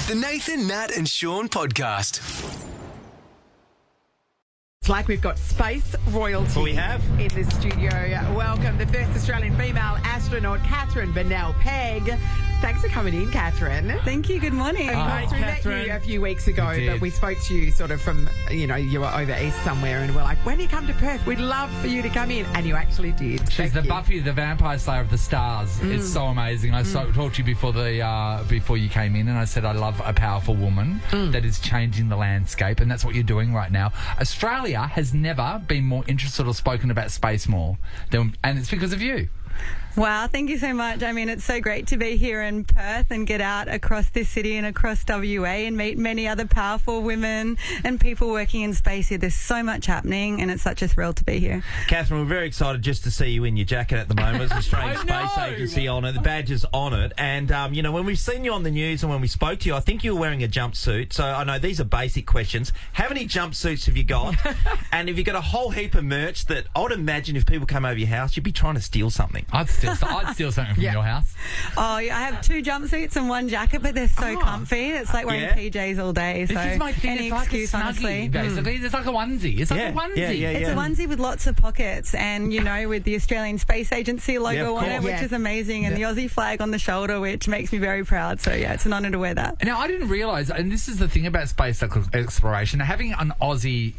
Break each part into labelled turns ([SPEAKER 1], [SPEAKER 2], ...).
[SPEAKER 1] The Nathan, Nat and Shaun podcast.
[SPEAKER 2] It's like we've got space royalty
[SPEAKER 3] We have.
[SPEAKER 2] in the studio. Welcome the first Australian female astronaut, Katherine Bennell-Pegg. Thanks for coming in, Katherine.
[SPEAKER 4] Thank you. Good morning.
[SPEAKER 2] We met
[SPEAKER 3] Katherine.
[SPEAKER 2] you a few weeks ago,
[SPEAKER 3] We did.
[SPEAKER 2] but we spoke to you sort of from, you were over east somewhere, and we're like, when you come to Perth, we'd love for you to come in. And you actually did.
[SPEAKER 5] She's
[SPEAKER 2] Thank
[SPEAKER 5] the
[SPEAKER 2] you.
[SPEAKER 5] Buffy the Vampire Slayer of the stars. It's so amazing. I talked to you before you came in, and I said I love a powerful woman that is changing the landscape, and that's what you're doing right now. Australia has never been more interested or spoken about space more, and it's because of you.
[SPEAKER 4] Wow, thank you so much. I mean, it's so great to be here in Perth and get out across this city and across WA and meet many other powerful women and people working in space here. There's so much happening, and it's such a thrill to be here.
[SPEAKER 3] Katherine, we're very excited just to see you in your jacket at the moment. There's an Australian
[SPEAKER 5] I
[SPEAKER 3] Space
[SPEAKER 5] know.
[SPEAKER 3] Agency on it, the badge is on it. And, when we've seen you on the news and when we spoke to you, I think you were wearing a jumpsuit. So I know these are basic questions. How many jumpsuits have you got? And have you got a whole heap of merch that I would imagine if people come over your house, you'd be trying to steal something?
[SPEAKER 5] I'd steal something from your house.
[SPEAKER 4] Oh, I have 2 jumpsuits and 1 jacket, but they're so comfy. It's like wearing PJs all day. So
[SPEAKER 5] This is my thing.
[SPEAKER 4] any
[SPEAKER 5] It's like a
[SPEAKER 4] excuse,
[SPEAKER 5] snuggie,
[SPEAKER 4] honestly.
[SPEAKER 5] basically. It's like a onesie. It's like a onesie.
[SPEAKER 4] It's a onesie with lots of pockets and, with the Australian Space Agency logo on it, which is amazing, and the Aussie flag on the shoulder, which makes me very proud. So, yeah, it's an honour to wear that.
[SPEAKER 5] Now, I didn't realise, and this is the thing about space exploration, having an Aussie,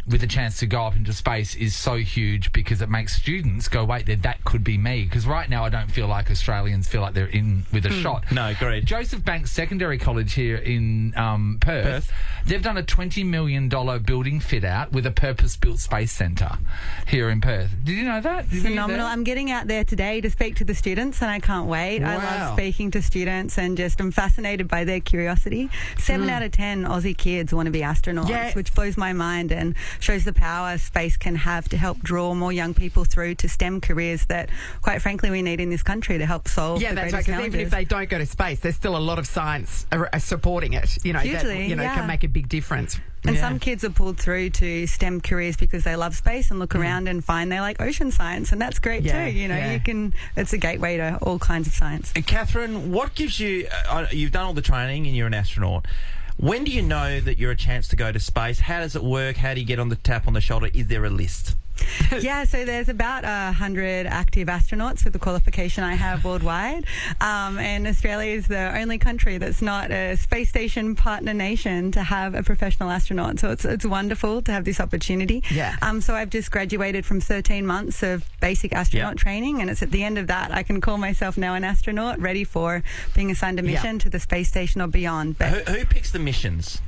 [SPEAKER 5] with a chance to go up into space is so huge because it makes students go, wait, that could be me. Because right now I don't feel like Australians feel like they're in with a shot.
[SPEAKER 3] No, agreed.
[SPEAKER 5] Joseph Banks Secondary College here in Perth, they've done a $20 million building fit-out with a purpose-built space centre here in Perth. Did you know that?
[SPEAKER 4] Phenomenal. I'm getting out there today to speak to the students, and I can't wait. I love speaking to students, and I'm fascinated by their curiosity. 7 out of 10 Aussie kids want to be astronauts, which blows my mind and shows the power space can have to help draw more young people through to STEM careers that, quite frankly, we need in this country to help solve the
[SPEAKER 2] that's
[SPEAKER 4] greatest
[SPEAKER 2] right, because
[SPEAKER 4] challenges.
[SPEAKER 2] even if they don't go to space, there's still a lot of science supporting it,
[SPEAKER 4] Hugely,
[SPEAKER 2] that can make a big difference.
[SPEAKER 4] And some kids are pulled through to STEM careers because they love space and look around and find they like ocean science, and that's great too. You can. It's a gateway to all kinds of science.
[SPEAKER 3] And Katherine, what gives you... you've done all the training and you're an astronaut. When do you know that you're a chance to go to space? How does it work? How do you get on the tap on the shoulder? Is there a list?
[SPEAKER 4] Yeah, so there's about 100 active astronauts with the qualification I have worldwide, and Australia is the only country that's not a space station partner nation to have a professional astronaut. So it's wonderful to have this opportunity. So I've just graduated from 13 months of basic astronaut training, and it's at the end of that I can call myself now an astronaut, ready for being assigned a mission to the space station or beyond. But
[SPEAKER 3] Who picks the missions?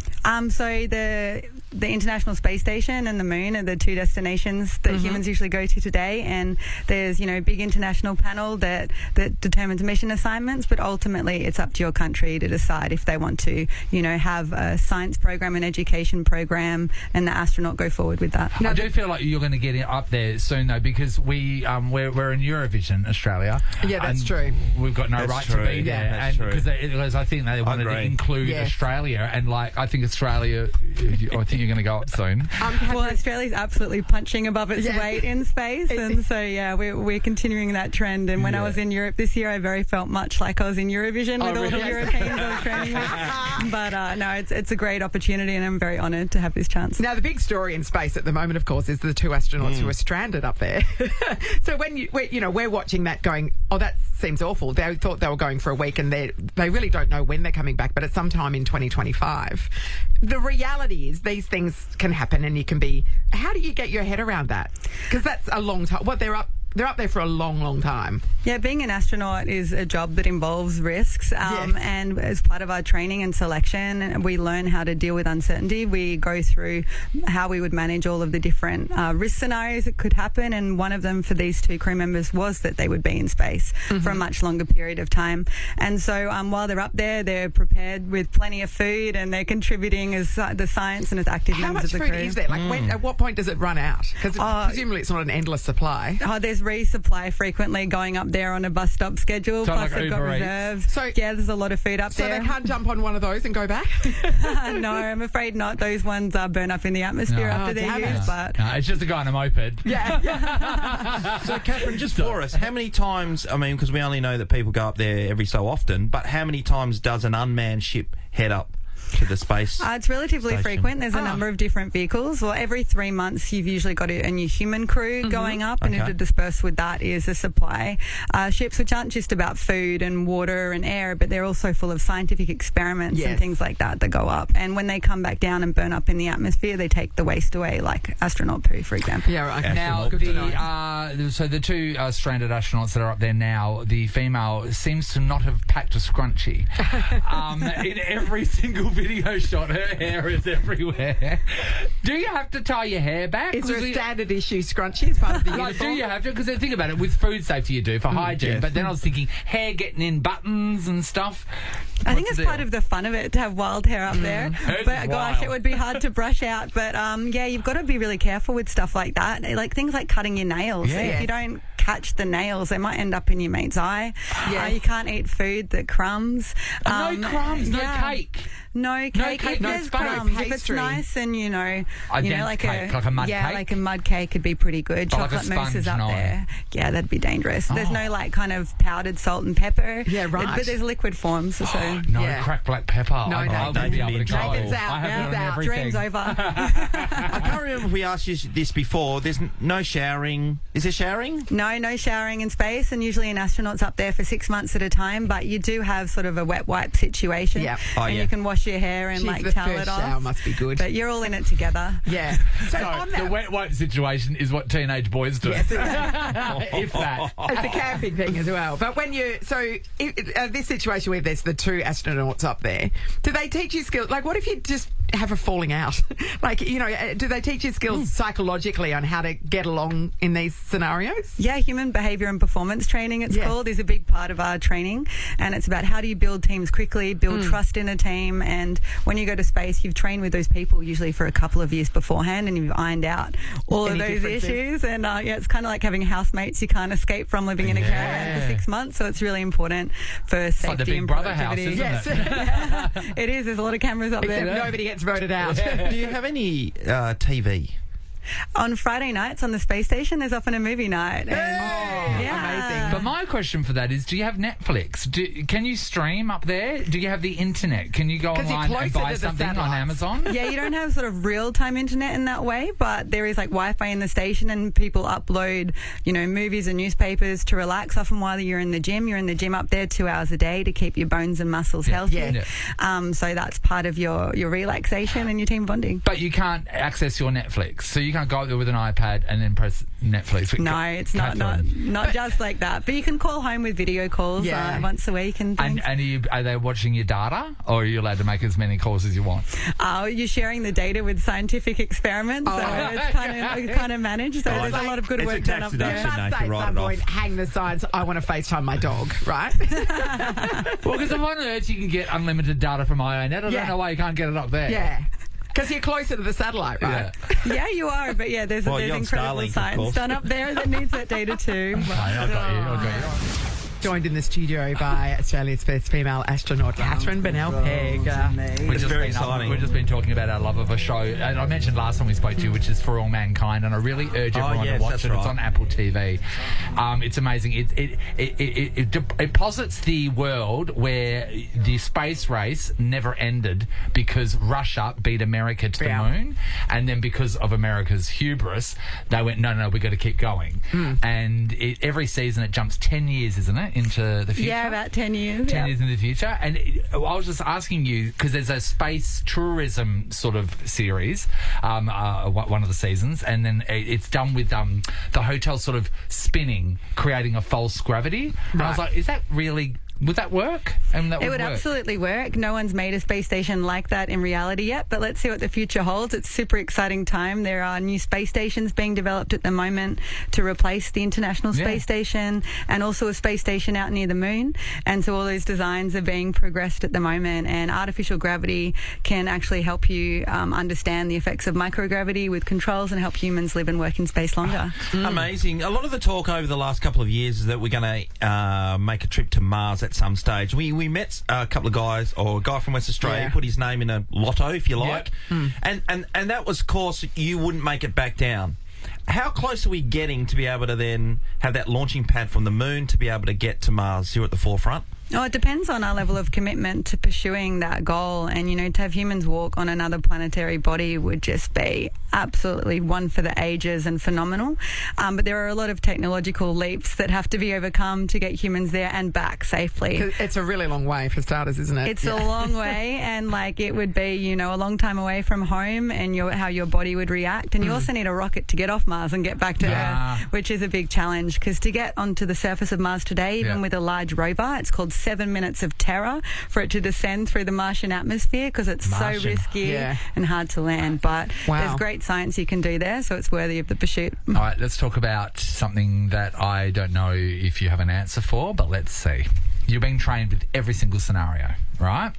[SPEAKER 4] So the International Space Station and the Moon are the 2 destinations that humans usually go to today, and there's a big international panel that determines mission assignments, but ultimately it's up to your country to decide if they want to have a science program, an education program, and the astronaut go forward with that.
[SPEAKER 5] I do feel like you're going to get up there soon, though, because we're in Eurovision, Australia.
[SPEAKER 2] Yeah, that's
[SPEAKER 5] and
[SPEAKER 2] true.
[SPEAKER 5] We've got no right to be there,
[SPEAKER 3] that's true.
[SPEAKER 5] Because I think they wanted to include Australia, and I think Australia. I think you're going to go up soon.
[SPEAKER 4] Well, Australia's absolutely punching above its weight in space, and so we're continuing that trend. And when I was in Europe this year, I very felt much like I was in Eurovision with all the Europeans I was training with. But no, it's a great opportunity, and I'm very honoured to have this chance.
[SPEAKER 2] Now, the big story in space at the moment, of course, is the 2 astronauts who are stranded up there. So when we're watching that going, oh, that seems awful. They thought they were going for a week, and they really don't know when they're coming back, but it's sometime in 2025. The reality is these things can happen, and you can be... How do you get your head around that? Because that's a long time. They're up there for a long, long time.
[SPEAKER 4] Yeah, being an astronaut is a job that involves risks. And as part of our training and selection, we learn how to deal with uncertainty. We go through how we would manage all of the different risk scenarios that could happen. And one of them for these 2 crew members was that they would be in space for a much longer period of time. And so while they're up there, they're prepared with plenty of food, and they're contributing as the science and as active members of the crew.
[SPEAKER 2] How much food is there? Like, at what point does it run out? Because presumably it's not an endless supply.
[SPEAKER 4] There's just resupply frequently, going up there on a bus stop schedule.
[SPEAKER 5] So
[SPEAKER 4] Plus,
[SPEAKER 5] like
[SPEAKER 4] they've got
[SPEAKER 5] Uber Eats?
[SPEAKER 4] reserves.
[SPEAKER 2] So-
[SPEAKER 4] yeah, there's a lot of food up
[SPEAKER 2] So
[SPEAKER 4] there.
[SPEAKER 2] they can't jump on one of those and go back?
[SPEAKER 4] No, I'm afraid not. Those ones burn up in the atmosphere
[SPEAKER 5] No.
[SPEAKER 4] after
[SPEAKER 2] Oh,
[SPEAKER 4] they're
[SPEAKER 2] damn it.
[SPEAKER 4] used. But
[SPEAKER 5] No, it's just a guy on a moped.
[SPEAKER 2] Yeah.
[SPEAKER 3] So, Katherine, just for us, how many times, I mean, because we only know that people go up there every so often, but how many times does an unmanned ship head up to the space?
[SPEAKER 4] It's relatively
[SPEAKER 3] station?
[SPEAKER 4] frequent. There's a number of different vehicles. Well, every 3 months, you've usually got a new human crew going up, and
[SPEAKER 3] Okay.
[SPEAKER 4] interspersed with that is a supply. Ships which aren't just about food and water and air, but they're also full of scientific experiments
[SPEAKER 2] Yes.
[SPEAKER 4] and things like that go up. And when they come back down and burn up in the atmosphere, they take the waste away, like astronaut poo, for example.
[SPEAKER 2] Yeah, right.
[SPEAKER 5] Now,
[SPEAKER 2] Good to know.
[SPEAKER 5] so the two stranded astronauts that are up there now, the female seems to not have packed a scrunchie. In every single video shot, her hair is everywhere. Do you have to tie your hair back?
[SPEAKER 2] Is there a
[SPEAKER 5] 'Cause
[SPEAKER 2] standard issue scrunchie as part of the
[SPEAKER 5] Like, do
[SPEAKER 2] uniform?
[SPEAKER 5] you have to? Because think about it, with food safety you do for hygiene,
[SPEAKER 3] yes.
[SPEAKER 5] but then I was thinking hair getting in buttons and stuff.
[SPEAKER 4] I think
[SPEAKER 5] What's
[SPEAKER 4] it's
[SPEAKER 5] the
[SPEAKER 4] part
[SPEAKER 5] deal?
[SPEAKER 4] of the fun of it to have wild hair up there.
[SPEAKER 5] Hers
[SPEAKER 4] But
[SPEAKER 5] is
[SPEAKER 4] gosh,
[SPEAKER 5] wild.
[SPEAKER 4] it would be hard to brush out. But yeah, you've got to be really careful with stuff like that. Like things like cutting your nails.
[SPEAKER 5] Yes.
[SPEAKER 4] If you don't catch the nails, they might end up in your mate's eye.
[SPEAKER 2] Yes.
[SPEAKER 4] You can't eat food that crumbs.
[SPEAKER 5] No crumbs, no
[SPEAKER 4] yeah.
[SPEAKER 5] cake.
[SPEAKER 4] No cake.
[SPEAKER 5] cake,
[SPEAKER 4] If
[SPEAKER 5] no
[SPEAKER 4] there's
[SPEAKER 5] sponge.
[SPEAKER 4] crumbs, if it's
[SPEAKER 2] Pastry.
[SPEAKER 4] nice and
[SPEAKER 5] dense
[SPEAKER 4] like
[SPEAKER 5] cake, like a mud cake?
[SPEAKER 4] like a mud cake could be pretty good.
[SPEAKER 5] But like a
[SPEAKER 4] Chocolate mousse is
[SPEAKER 5] sponge,
[SPEAKER 4] up
[SPEAKER 5] no.
[SPEAKER 4] there. Yeah, that'd be dangerous. There's
[SPEAKER 5] Oh.
[SPEAKER 4] no like kind of powdered salt and pepper.
[SPEAKER 2] Yeah, right.
[SPEAKER 4] But there's liquid forms. So
[SPEAKER 5] No
[SPEAKER 2] Yeah.
[SPEAKER 5] cracked black pepper.
[SPEAKER 2] No,
[SPEAKER 5] I
[SPEAKER 2] no,
[SPEAKER 5] wouldn't
[SPEAKER 3] don't
[SPEAKER 5] be able
[SPEAKER 3] be
[SPEAKER 5] to
[SPEAKER 3] in
[SPEAKER 5] go.
[SPEAKER 3] trouble.
[SPEAKER 2] David's out,
[SPEAKER 5] I have
[SPEAKER 2] yeah.
[SPEAKER 5] it on
[SPEAKER 2] He's out.
[SPEAKER 5] everything.
[SPEAKER 4] dreams over.
[SPEAKER 3] I can't remember if we asked you this before. There's no showering. Is there showering?
[SPEAKER 4] No showering in space, and usually an astronaut's up there for 6 months at a time, but you do have sort of a wet wipe situation.
[SPEAKER 2] Yeah.
[SPEAKER 3] Oh,
[SPEAKER 4] and
[SPEAKER 3] yeah.
[SPEAKER 4] you can wash your hair and
[SPEAKER 2] Jeez,
[SPEAKER 4] like
[SPEAKER 2] the
[SPEAKER 4] towel
[SPEAKER 2] first
[SPEAKER 4] it off.
[SPEAKER 2] shower must be good.
[SPEAKER 4] But you're all in it together.
[SPEAKER 2] Yeah. So
[SPEAKER 5] So
[SPEAKER 2] on
[SPEAKER 5] the
[SPEAKER 2] that,
[SPEAKER 5] wet wipe situation is what teenage boys do.
[SPEAKER 2] yes, exactly.
[SPEAKER 5] If that.
[SPEAKER 2] It's a camping thing as well. But when you, this situation where there's the two astronauts up there, do they teach you skills? Like, what if you just have a falling out? Like, do they teach you skills psychologically on how to get along in these scenarios?
[SPEAKER 4] Yeah, human behaviour and performance training, it's
[SPEAKER 2] Yes.
[SPEAKER 4] called, is a big part of our training. And it's about how do you build teams quickly, build trust in a team. And when you go to space, you've trained with those people usually for a couple of years beforehand, and you've ironed out all
[SPEAKER 2] Any
[SPEAKER 4] of those
[SPEAKER 2] differences?
[SPEAKER 4] issues. And yeah, it's kind of like having housemates you can't escape from living in a caravan for 6 months. So it's really important for safety
[SPEAKER 5] like the Big
[SPEAKER 4] and
[SPEAKER 5] Brother house,
[SPEAKER 4] productivity.
[SPEAKER 5] isn't
[SPEAKER 2] Yes.
[SPEAKER 4] It is. There's a lot of cameras up
[SPEAKER 2] Except
[SPEAKER 4] there.
[SPEAKER 2] nobody gets voted out.
[SPEAKER 3] Do you have any TV?
[SPEAKER 4] On Friday nights on the space station, there's often a movie night. And,
[SPEAKER 2] amazing.
[SPEAKER 5] But my question for that is, do you have Netflix? Can you stream up there? Do you have the internet? Can you go
[SPEAKER 2] 'Cause you're
[SPEAKER 5] online and
[SPEAKER 2] closer
[SPEAKER 5] buy
[SPEAKER 2] to the
[SPEAKER 5] something on
[SPEAKER 2] satellites.
[SPEAKER 5] Amazon?
[SPEAKER 4] Yeah, you don't have sort of real-time internet in that way, but there is like Wi-Fi in the station, and people upload, movies and newspapers to relax. Often while you're in the gym up there 2 hours a day to keep your bones and muscles healthy.
[SPEAKER 2] Yeah.
[SPEAKER 4] So that's part of your relaxation and your team bonding.
[SPEAKER 5] But you can't access your Netflix, so you can't go up there with an iPad and then press Netflix.
[SPEAKER 4] No, it's not
[SPEAKER 5] Katherine.
[SPEAKER 4] just like that. But you can call home with video calls
[SPEAKER 2] Yeah.
[SPEAKER 4] once a week and things.
[SPEAKER 5] And are they watching your data, or are you allowed to make as many calls as you want?
[SPEAKER 4] You're sharing the data with scientific experiments, so it's kind of managed. So there's a lot of good
[SPEAKER 3] It's a
[SPEAKER 4] work done
[SPEAKER 3] tax
[SPEAKER 4] up
[SPEAKER 2] You
[SPEAKER 4] there.
[SPEAKER 3] deduction.
[SPEAKER 2] must
[SPEAKER 3] No,
[SPEAKER 2] say
[SPEAKER 3] to
[SPEAKER 2] at
[SPEAKER 3] write
[SPEAKER 2] some
[SPEAKER 3] it
[SPEAKER 2] point,
[SPEAKER 3] off.
[SPEAKER 2] hang the signs, I want to FaceTime my dog, right?
[SPEAKER 5] Well, because if on Earth you can get unlimited data from IONet, I
[SPEAKER 2] Yeah.
[SPEAKER 5] don't know why you can't get it up there.
[SPEAKER 2] Yeah. Because you're closer to the satellite, right?
[SPEAKER 5] Yeah.
[SPEAKER 4] Yeah, you are, but yeah, there's
[SPEAKER 3] Well, you're on
[SPEAKER 4] incredible
[SPEAKER 3] Starlink, of
[SPEAKER 4] science
[SPEAKER 3] course.
[SPEAKER 4] done up there that needs that data too.
[SPEAKER 5] I got you.
[SPEAKER 2] Joined in the studio by Australia's first female astronaut, Katherine Bennell-Pegg.
[SPEAKER 3] It's very exciting.
[SPEAKER 5] We've just been talking about our love of a show, and I mentioned last time we spoke to you, which is For All Mankind, and I really urge everyone
[SPEAKER 3] yes,
[SPEAKER 5] to watch
[SPEAKER 3] that's
[SPEAKER 5] it. It's
[SPEAKER 3] right.
[SPEAKER 5] on Apple TV. It's amazing. It posits the world where the space race never ended because Russia beat America to the moon, and then because of America's hubris, they went, no, we got to keep going. And every season it jumps 10 years, isn't it, into the future?
[SPEAKER 4] Yeah, about 10 years.
[SPEAKER 5] 10 years in the future. And I was just asking you, because there's a space tourism sort of series, one of the seasons, and then it's done with the hotel sort of spinning, creating a false gravity. And I was like, is that really Would that work? And that
[SPEAKER 4] It would
[SPEAKER 5] work.
[SPEAKER 4] absolutely work. No one's made a space station like that in reality yet, but let's see what the future holds. It's a super exciting time. There are new space stations being developed at the moment to replace the International Space Station, and also a space station out near the moon. And so all those designs are being progressed at the moment, and artificial gravity can actually help you understand the effects of microgravity with controls and help humans live and work in space longer.
[SPEAKER 3] Amazing. A lot of the talk over the last couple of years is that we're going to make a trip to Mars at some stage. We met a couple of guys, or a guy from West Australia, put his name in a lotto, if you like, and that was, of course, you wouldn't make it back down. How close are we getting to be able to then have that launching pad from the moon to be able to get to Mars? You're at the forefront.
[SPEAKER 4] Oh, it depends on our level of commitment to pursuing that goal. And, you know, to have humans walk on another planetary body would just be absolutely one for the ages and phenomenal. But there are a lot of technological leaps that have to be overcome to get humans there and back safely.
[SPEAKER 2] It's a really long way for starters, isn't it?
[SPEAKER 4] It's a long way, and like it would be, you know, a long time away from home and how your body would react. And you also need a rocket to get off Mars and get back to Earth, which is a big challenge, because to get onto the surface of Mars today, even with a large rover, it's called 7 minutes of terror for it to descend through the Martian atmosphere, because it's so risky and hard to land. But there's great science you can do there, so it's worthy of the pursuit.
[SPEAKER 5] All right, let's talk about something that I don't know if you have an answer for, but let's see. You're being trained with every single scenario, right?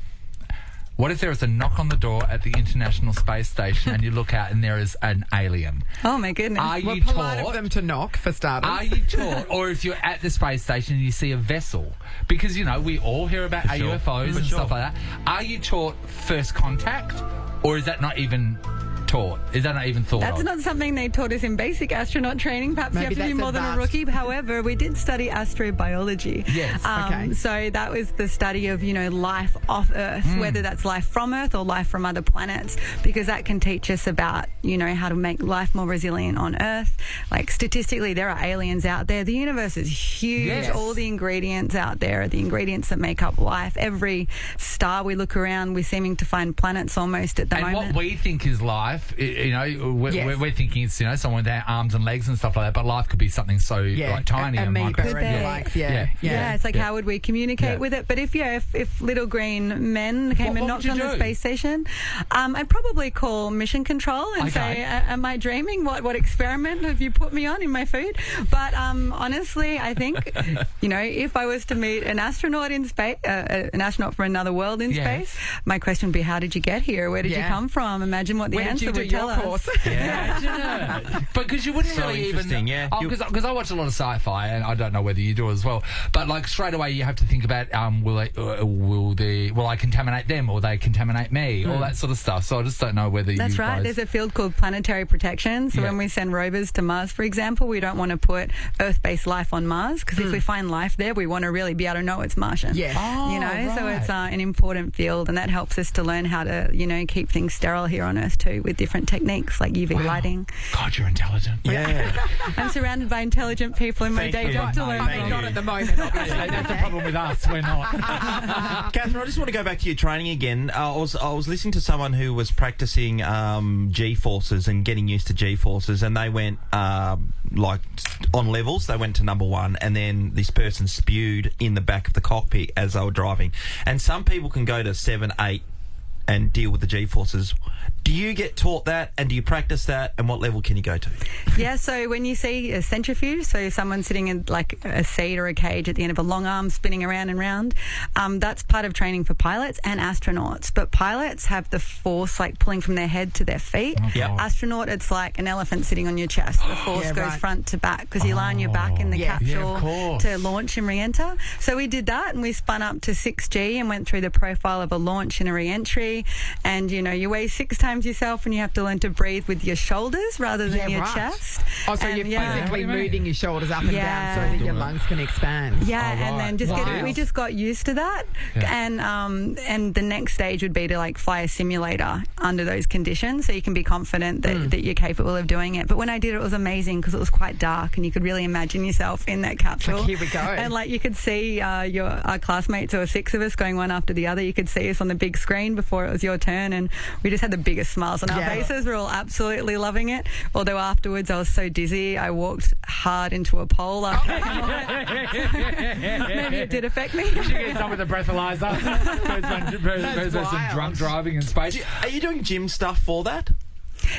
[SPEAKER 5] What if there is a knock on the door at the International Space Station and you look out and there is an alien?
[SPEAKER 4] Oh, my goodness.
[SPEAKER 5] Are you
[SPEAKER 2] polite
[SPEAKER 5] taught
[SPEAKER 2] of them to knock, for starters.
[SPEAKER 5] Are you taught, or if you're at the space station and you see a vessel, because, you know, we all hear about UFOs and stuff like that. Are you taught first contact, or is that not even taught? Is that not even thought
[SPEAKER 4] That's
[SPEAKER 5] of?
[SPEAKER 4] not something they taught us in basic astronaut training. Perhaps
[SPEAKER 2] Maybe
[SPEAKER 4] you have to be more than a rookie. However, we did study astrobiology.
[SPEAKER 5] Yes.
[SPEAKER 2] Okay.
[SPEAKER 4] So that was the study of, you know, life off Earth, whether that's life from Earth or life from other planets, because that can teach us about, you know, how to make life more resilient on Earth. Like, statistically, there are aliens out there. The universe is huge.
[SPEAKER 5] Yes.
[SPEAKER 4] All the ingredients out there are the ingredients that make up life. Every star we look around, we're seeming to find planets almost at the
[SPEAKER 5] And
[SPEAKER 4] moment.
[SPEAKER 5] what we think is life, you know, we're thinking it's, you know, someone with their arms and legs and stuff like that, but life could be something so like tiny and
[SPEAKER 2] amoeba
[SPEAKER 5] micro.
[SPEAKER 2] and like,
[SPEAKER 4] it's like, how would we communicate with it? But if little green men came and knocked on the space station, I'd probably call mission control and say, am I dreaming? What experiment have you put me on in my food? But honestly, I think, you know, if I was to meet an astronaut in space, an astronaut from another world in space, my question would be, how did you get here? Where did you come from? Imagine what the answer would tell us.
[SPEAKER 5] But because you wouldn't
[SPEAKER 3] So
[SPEAKER 5] really
[SPEAKER 3] interesting,
[SPEAKER 5] even... Because I watch a lot of sci-fi, and I don't know whether you do as well, but like straight away you have to think about will I contaminate them, or they contaminate me, all that sort of stuff. So I just don't know whether
[SPEAKER 4] That's
[SPEAKER 5] you
[SPEAKER 4] right.
[SPEAKER 5] guys...
[SPEAKER 4] There's a field called planetary protection. So when we send rovers to Mars, for example, we don't want to put Earth-based life on Mars, because if we find life there, we want to really be able to know it's Martian.
[SPEAKER 2] Yes.
[SPEAKER 4] You know, so it's an important field, and that helps us to learn how to, you know, keep things sterile here on Earth too, with different techniques like UV lighting.
[SPEAKER 5] God, you're intelligent.
[SPEAKER 3] Yeah.
[SPEAKER 4] I'm surrounded by intelligent people in my day job to learn
[SPEAKER 2] I mean,
[SPEAKER 4] from.
[SPEAKER 2] not at the moment, obviously.
[SPEAKER 5] That's the problem with us. We're not.
[SPEAKER 3] Catherine, I just want to go back to your training again. I was listening to someone who was practicing G-forces and getting used to G-forces, and they went like on levels. They went to number 1, and then this person spewed in the back of the cockpit as they were driving. And some people can go to 7, 8 and deal with the G-forces. Do you get taught that, and do you practice that, and what level can you go to?
[SPEAKER 4] Yeah, so when you see a centrifuge, so someone sitting in like a seat or a cage at the end of a long arm spinning around and round, that's part of training for pilots and astronauts. But pilots have the force like pulling from their head to their feet. Astronaut, it's like an elephant sitting on your chest. The force goes front to back, because you lie on your back in the capsule to launch and re-enter. So we did that, and we spun up to 6G and went through the profile of a launch and a re-entry. And, you know, you weigh 6 times yourself, and you have to learn to breathe with your shoulders rather than your chest.
[SPEAKER 2] Oh, so you're physically moving your shoulders up and down so that your lungs can expand.
[SPEAKER 4] And then we just got used to that. And the next stage would be to like fly a simulator under those conditions, so you can be confident that you're capable of doing it. But when I did it, it was amazing, because it was quite dark, and you could really imagine yourself in that capsule.
[SPEAKER 2] Like, here we go.
[SPEAKER 4] And like you could see our classmates, or 6 of us going one after the other. You could see us on the big screen before before it was your turn, and we just had the biggest smiles on our faces. We're all absolutely loving it. Although afterwards I was so dizzy, I walked hard into a pole after maybe it did affect me.
[SPEAKER 5] She gets up with a breathalyzer. There's some drunk driving in space.
[SPEAKER 3] Are you doing gym stuff for that?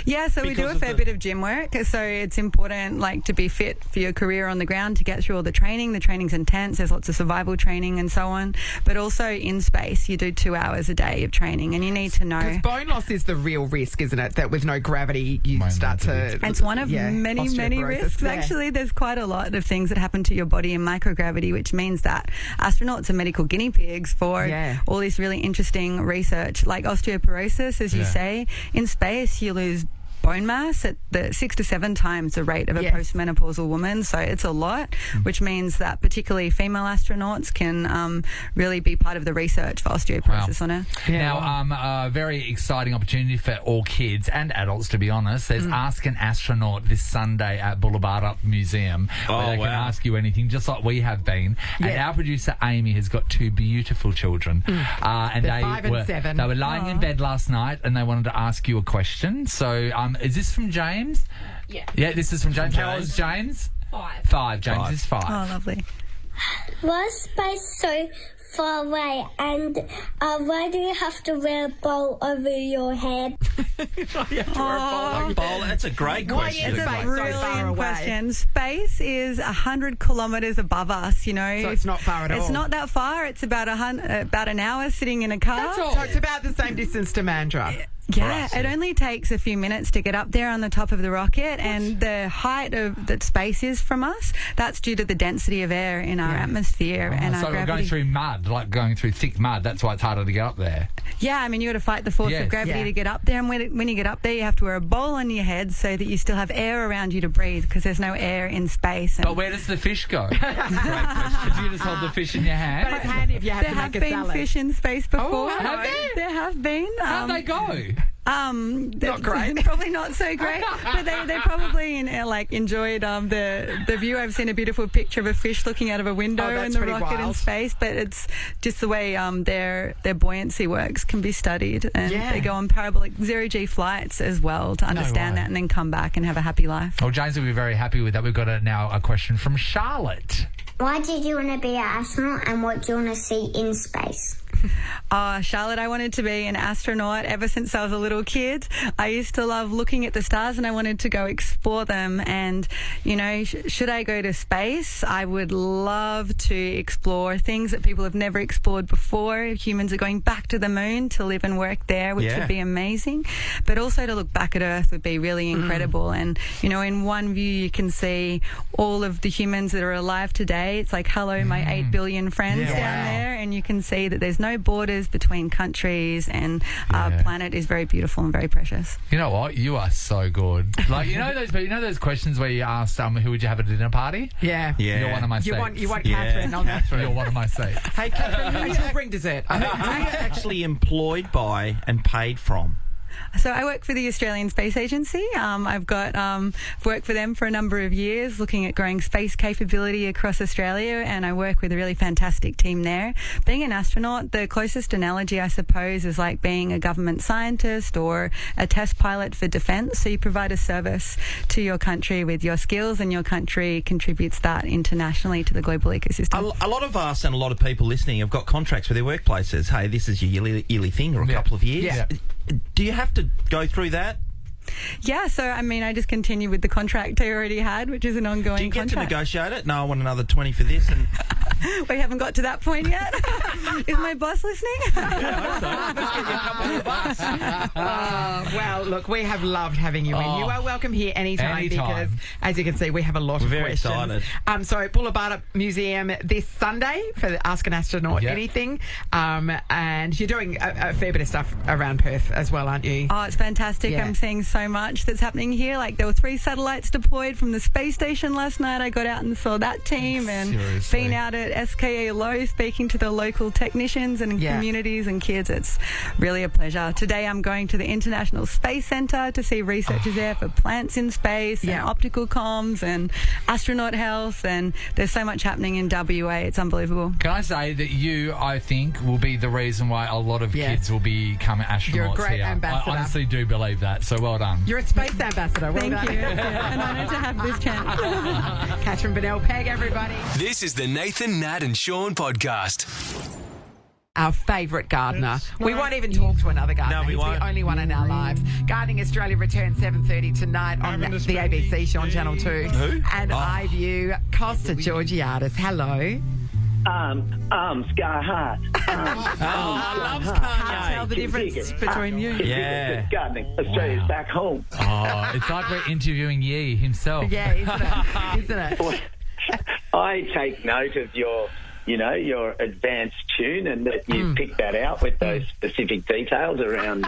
[SPEAKER 4] Yeah, so we do a fair bit of gym work. So it's important, like, to be fit for your career on the ground, to get through all the training. The training's intense. There's lots of survival training and so on. But also in space, you do 2 hours a day of training, and you need to know.
[SPEAKER 2] Because bone loss is the real risk, isn't it? That with no gravity, you start to.
[SPEAKER 4] It's one of many risks. Actually, there's quite a lot of things that happen to your body in microgravity, which means that astronauts are medical guinea pigs for all this really interesting research, like osteoporosis, as you say. In space, you lose bone mass at the 6 to 7 times the rate of a postmenopausal woman. So it's a lot, which means that particularly female astronauts can really be part of the research for osteoporosis on Earth.
[SPEAKER 5] Now, a very exciting opportunity for all kids and adults, to be honest. There's Ask an Astronaut this Sunday at Boulevardup Museum, where they can ask you anything, just like we have been. And our producer, Amy, has got 2 beautiful children. And
[SPEAKER 2] They're 5 and 7.
[SPEAKER 5] They were lying in bed last night, and they wanted to ask you a question. So, is this from James?
[SPEAKER 6] Yeah.
[SPEAKER 5] Yeah, this is from James. How old is James?
[SPEAKER 6] 5.
[SPEAKER 5] 5. James is 5.
[SPEAKER 4] Oh, lovely.
[SPEAKER 7] Why is space so far away, and why do you have to wear a bowl over your head?
[SPEAKER 3] Bowl, that's a great question.
[SPEAKER 4] It's a brilliant question. Space is 100 kilometres above us, you know.
[SPEAKER 2] So it's not far at all.
[SPEAKER 4] It's not that far. It's about an hour sitting in a car.
[SPEAKER 2] That's all. So it's about the same distance to Mandurah.
[SPEAKER 4] Yeah, it only takes a few minutes to get up there on the top of the rocket, and the height of that space is from us, that's due to the density of air in our atmosphere and our
[SPEAKER 5] so
[SPEAKER 4] gravity.
[SPEAKER 5] we're going through mud, like going through thick mud. That's why it's harder to get up there.
[SPEAKER 4] Yeah, I mean, you got to fight the force of gravity to get up there, and when you get up there, you have to wear a bowl on your head so that you still have air around you to breathe, because there's no air in space.
[SPEAKER 5] But where does the fish go? Great question. Do you just hold the fish in your hand?
[SPEAKER 2] But it's handy if you have
[SPEAKER 4] There
[SPEAKER 2] to
[SPEAKER 4] have
[SPEAKER 2] make a
[SPEAKER 4] been
[SPEAKER 2] salad.
[SPEAKER 4] fish in space before.
[SPEAKER 2] Oh, have there?
[SPEAKER 4] There have been.
[SPEAKER 5] How'd they go?
[SPEAKER 2] Not great.
[SPEAKER 4] Probably not so great, but they probably enjoyed the view. I've seen a beautiful picture of a fish looking out of a window in the rocket in space, but it's just the way their buoyancy works can be studied, and they go on parabolic 0G flights as well to understand that, and then come back and have a happy life.
[SPEAKER 5] Well, James will be very happy with that. We've got now a question from Charlotte.
[SPEAKER 7] Why did you want to be an astronaut, and what do you want to see in space?
[SPEAKER 4] Charlotte, I wanted to be an astronaut ever since I was a little kid. I used to love looking at the stars, and I wanted to go explore them. And, you know, should I go to space, I would love to explore things that people have never explored before. Humans are going back to the moon to live and work there, which would be amazing. But also to look back at Earth would be really incredible. And, you know, in one view you can see all of the humans that are alive today. It's like, hello, my 8 billion friends down there. And you can see that there's no borders between countries, and our planet is very beautiful and very precious.
[SPEAKER 5] You know what? You are so good. Like, you know those questions where you ask who would you have at a dinner party?
[SPEAKER 2] Yeah.
[SPEAKER 5] You're one of my seats.
[SPEAKER 2] You want Katherine on that.
[SPEAKER 5] You're one of my seats.
[SPEAKER 3] Hey, Katherine,
[SPEAKER 2] She'll bring dessert.
[SPEAKER 3] who are you actually employed by and paid from?
[SPEAKER 4] So I work for the Australian Space Agency. I've worked for them for a number of years, looking at growing space capability across Australia, and I work with a really fantastic team there. Being an astronaut, the closest analogy, I suppose, is like being a government scientist or a test pilot for defence. So you provide a service to your country with your skills, and your country contributes that internationally to the global ecosystem.
[SPEAKER 3] A lot of us and a lot of people listening have got contracts with their workplaces. Hey, this is your yearly thing, or a couple of years.
[SPEAKER 2] Yeah.
[SPEAKER 3] Do you have to go through that?
[SPEAKER 4] Yeah, so I mean, I just continue with the contract I already had, which is an ongoing
[SPEAKER 3] Do you get
[SPEAKER 4] contract.
[SPEAKER 3] to negotiate it? No, I want another 20 for this. And
[SPEAKER 4] We haven't got to that point yet. Is my boss listening?
[SPEAKER 2] Well, look, we have loved having you in. You are welcome here anytime, because, as you can see, we have a lot of
[SPEAKER 3] very
[SPEAKER 2] questions.
[SPEAKER 3] excited.
[SPEAKER 2] So, Boulevardup Museum this Sunday for the Ask an Astronaut Anything. And you're doing a fair bit of stuff around Perth as well, aren't you?
[SPEAKER 4] Oh, it's fantastic.
[SPEAKER 2] Yeah.
[SPEAKER 4] I'm seeing so much that's happening here. Like, there were 3 satellites deployed from the space station last night. I got out and saw that team, and
[SPEAKER 5] Seriously.
[SPEAKER 4] been out at SKA Low, speaking to the local technicians and communities and kids. It's really a pleasure. Today I'm going to the International Space Centre to see researchers there for plants in space and optical comms and astronaut health, and there's so much happening in WA. It's unbelievable.
[SPEAKER 5] Can I say that you, I think, will be the reason why a lot of kids will become astronauts.
[SPEAKER 2] You're a great
[SPEAKER 5] here.
[SPEAKER 2] ambassador.
[SPEAKER 5] I honestly do believe that, so well done.
[SPEAKER 2] You're a space ambassador. Well
[SPEAKER 4] Thank
[SPEAKER 2] done.
[SPEAKER 4] you. An honour to have this chance.
[SPEAKER 2] Katherine Bennell-Pegg, everybody.
[SPEAKER 1] This is the Nathan, Nat and Shaun podcast.
[SPEAKER 2] Our favourite gardener. We won't even talk to another gardener.
[SPEAKER 3] No, we
[SPEAKER 2] He's
[SPEAKER 3] won't.
[SPEAKER 2] the only one in our lives. Gardening Australia returns 7:30 tonight on the ABC show on Channel 2.
[SPEAKER 3] Who?
[SPEAKER 2] And iView. Costa Georgiadis. Hello.
[SPEAKER 6] Sky High.
[SPEAKER 3] I love
[SPEAKER 2] Can't tell
[SPEAKER 3] Kanye.
[SPEAKER 2] the difference between you.
[SPEAKER 3] Yeah.
[SPEAKER 6] Gardening. Australia's back home.
[SPEAKER 5] Oh, it's like we're interviewing Yee himself.
[SPEAKER 2] Yeah, isn't it?
[SPEAKER 6] I take note of your advanced tune, and that you picked that out with those specific details around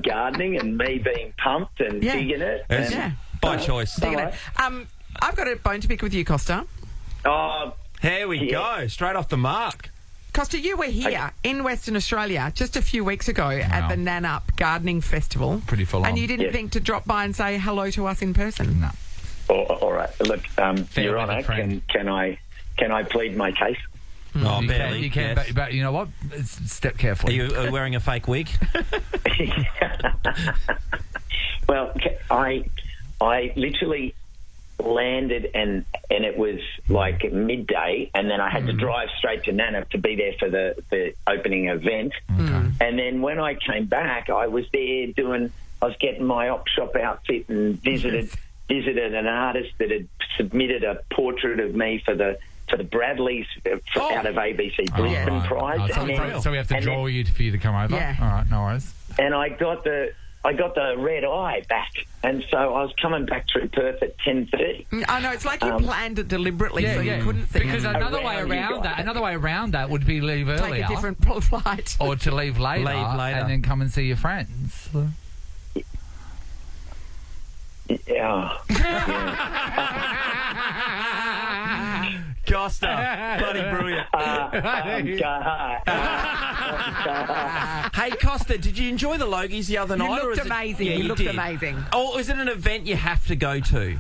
[SPEAKER 6] gardening and me being pumped and digging it.
[SPEAKER 3] It's
[SPEAKER 6] And,
[SPEAKER 3] by choice.
[SPEAKER 2] Digging it. I've got a bone to pick with you, Costa.
[SPEAKER 3] Here we go. Straight off the mark.
[SPEAKER 2] Costa, you were here in Western Australia just a few weeks ago at the Nanup Gardening Festival.
[SPEAKER 5] Pretty full on.
[SPEAKER 2] And you didn't think to drop by and say hello to us in person?
[SPEAKER 5] No.
[SPEAKER 6] all right. Look, Your
[SPEAKER 5] weather
[SPEAKER 6] Honour,
[SPEAKER 5] friend.
[SPEAKER 6] can I plead my case?
[SPEAKER 3] Oh,
[SPEAKER 5] You
[SPEAKER 3] barely.
[SPEAKER 5] can,
[SPEAKER 3] yes.
[SPEAKER 5] but you know what? Step
[SPEAKER 3] Are
[SPEAKER 5] carefully.
[SPEAKER 3] you wearing a fake wig?
[SPEAKER 6] Well, I literally landed and it was like midday, and then I had to drive straight to Nanup to be there for the opening event. And then when I came back, I was there I was getting my op shop outfit and visited an artist that had submitted a portrait of me for the Bradleys out of ABC Brisbane Prize.
[SPEAKER 5] So we have to draw you for you to come over?
[SPEAKER 2] Yeah.
[SPEAKER 5] All right, no worries.
[SPEAKER 6] And I got the red eye back, and so I was coming back through Perth at 10:30.
[SPEAKER 2] I know, it's like you planned it deliberately so you couldn't see
[SPEAKER 5] because
[SPEAKER 2] him.
[SPEAKER 5] another way around that would be leave earlier.
[SPEAKER 2] Take a different flight.
[SPEAKER 5] Or to leave later, and then come and see your friends.
[SPEAKER 6] Yeah.
[SPEAKER 3] Costa. Bloody brilliant. Hey, Costa, did you enjoy the Logies the other night?
[SPEAKER 2] You looked amazing.
[SPEAKER 3] Yeah,
[SPEAKER 2] you looked
[SPEAKER 3] did.
[SPEAKER 2] amazing.
[SPEAKER 3] Or is it an event you have to go to?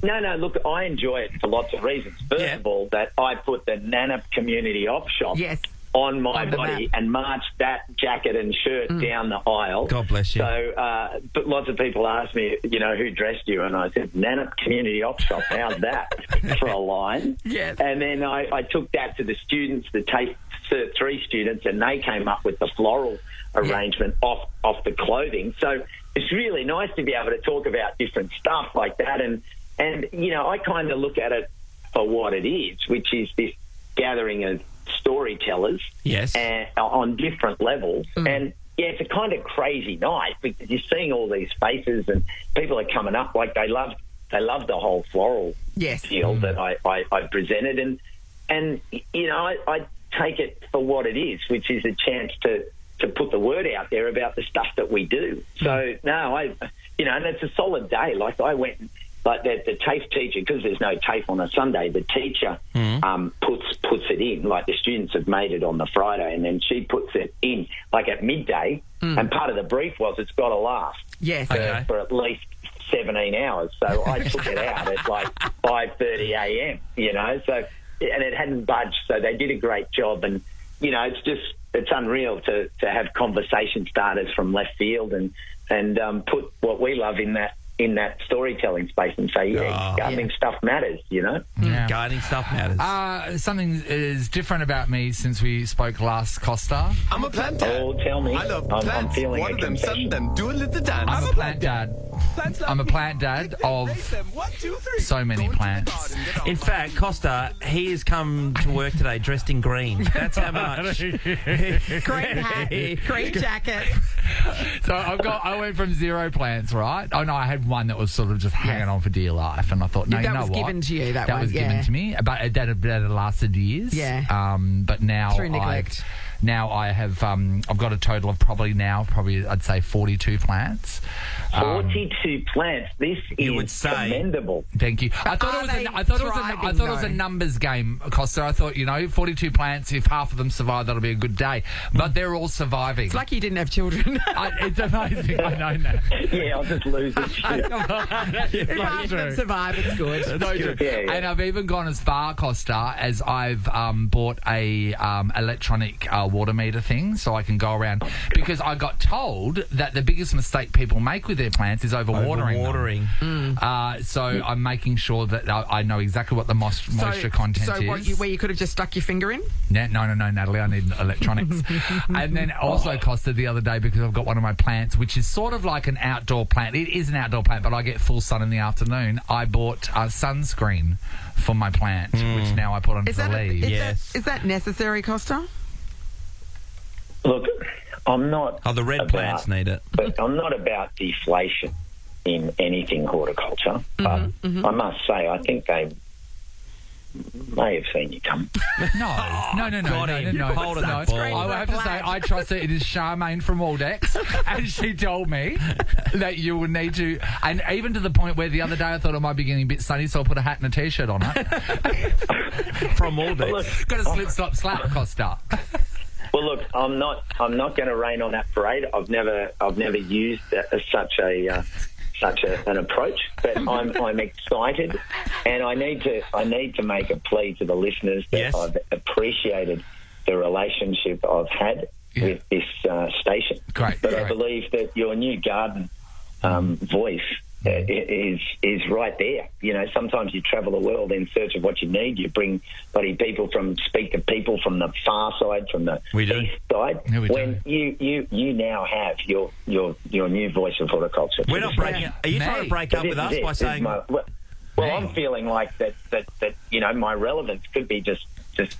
[SPEAKER 6] No, look, I enjoy it for lots of reasons. First of all, that I put the Nanup Community Op Shop on my body and marched that jacket and shirt down the aisle.
[SPEAKER 3] God bless you.
[SPEAKER 6] So, but lots of people ask me, who dressed you? And I said, Nanup Community Op Shop. How's that for a line?
[SPEAKER 2] Yes.
[SPEAKER 6] And then I took that to the students, the TAFE Cert 3 students, and they came up with the floral arrangement off the clothing. So it's really nice to be able to talk about different stuff like that. And I kind of look at it for what it is, which is this gathering of storytellers on different levels. And it's a kind of crazy night because you're seeing all these faces and people are coming up like they love the whole floral deal that I presented, and I take it for what it is, which is a chance to put the word out there about the stuff that we do. So and it's a solid day. Like I went. But the TAFE teacher, because there's no TAFE on a Sunday, the teacher puts it in. Like the students have made it on the Friday, and then she puts it in like at midday. And part of the brief was it's got to last for at least 17 hours. So I took it out at like 5:30 a.m. So and it hadn't budged. So they did a great job, and it's unreal to have conversation starters from left field and put what we love in that storytelling space and say, gardening stuff matters,
[SPEAKER 3] Gardening stuff matters.
[SPEAKER 5] Something is different about me since we spoke last, Costa.
[SPEAKER 1] I'm a plant dad.
[SPEAKER 6] Oh, tell me.
[SPEAKER 1] I love
[SPEAKER 6] I'm
[SPEAKER 1] plants.
[SPEAKER 6] feeling
[SPEAKER 1] Water
[SPEAKER 6] a
[SPEAKER 1] them, sun
[SPEAKER 6] confession.
[SPEAKER 1] them, do a little dance.
[SPEAKER 5] I'm a plant dad. I'm a plant dad of so many plants.
[SPEAKER 3] In fact, Costa, he has come to work today dressed in green. That's how much.
[SPEAKER 2] Green hat, green jacket.
[SPEAKER 5] So I went from 0 plants, right? Oh no, I had one that was sort of just hanging on for dear life, and I thought, no,
[SPEAKER 2] That
[SPEAKER 5] you know
[SPEAKER 2] was
[SPEAKER 5] what?
[SPEAKER 2] given to you, that one,
[SPEAKER 5] was given to me, but that had lasted years.
[SPEAKER 2] Yeah.
[SPEAKER 5] But now
[SPEAKER 2] Through neglect.
[SPEAKER 5] now I have I've got a total of probably I'd say 42 plants.
[SPEAKER 6] 42 plants. This
[SPEAKER 3] You
[SPEAKER 6] is
[SPEAKER 3] would say-
[SPEAKER 6] commendable.
[SPEAKER 5] Thank you. I thought
[SPEAKER 2] are they
[SPEAKER 5] it was a
[SPEAKER 2] thriving,
[SPEAKER 5] numbers game, Costa. I thought 42 plants. If half of them survive, that'll be a good day. But they're all surviving.
[SPEAKER 2] It's lucky you didn't have children.
[SPEAKER 5] It's amazing. I know that.
[SPEAKER 6] Yeah, I'll just lose it.
[SPEAKER 2] If half of them survive, it's good.
[SPEAKER 5] So true.
[SPEAKER 6] Yeah.
[SPEAKER 5] And I've even gone as far, Costa, as I've bought a electronic water meter thing, so I can go around, because I got told that the biggest mistake people make with their plants is overwatering them. So I'm making sure that I know exactly what the moisture content is.
[SPEAKER 2] Where you could have just stuck your finger in?
[SPEAKER 5] No, Natalie, I need electronics. And then also, Costa, the other day, because I've got one of my plants, which is sort of like an outdoor plant. It is an outdoor plant, but I get full sun in the afternoon. I bought sunscreen for my plant, which now I put on the leaves.
[SPEAKER 2] Is that necessary, Costa?
[SPEAKER 6] Look, I'm not.
[SPEAKER 3] Oh, the red plants need it.
[SPEAKER 6] But I'm not about deflation in anything horticulture. But I must say, I think they may have seen you come.
[SPEAKER 5] No.
[SPEAKER 3] Hold it, that ball.
[SPEAKER 5] I have to say, I trust that it is Charmaine from Waldex, and she told me that you would need to, and even to the point where the other day I thought it might be getting a bit sunny, so I put a hat and a t-shirt on it.
[SPEAKER 3] From Waldex.
[SPEAKER 5] Got a slap, Costa.
[SPEAKER 6] Well, look, I'm not going to rain on that parade. I've never used such an approach, but I'm excited, and I need to make a plea to the listeners that
[SPEAKER 3] Yes.
[SPEAKER 6] I've appreciated the relationship I've had with this station.
[SPEAKER 5] Great,
[SPEAKER 6] but I
[SPEAKER 5] great.
[SPEAKER 6] believe that your new garden voice is right there. Sometimes you travel the world in search of what you need. You bring speak to people from the far side, from the east side.
[SPEAKER 5] Yeah, we
[SPEAKER 6] when you now have your new voice of horticulture.
[SPEAKER 3] We're not breaking. Are you trying to break up with us by saying?
[SPEAKER 6] I'm feeling like that my relevance could be just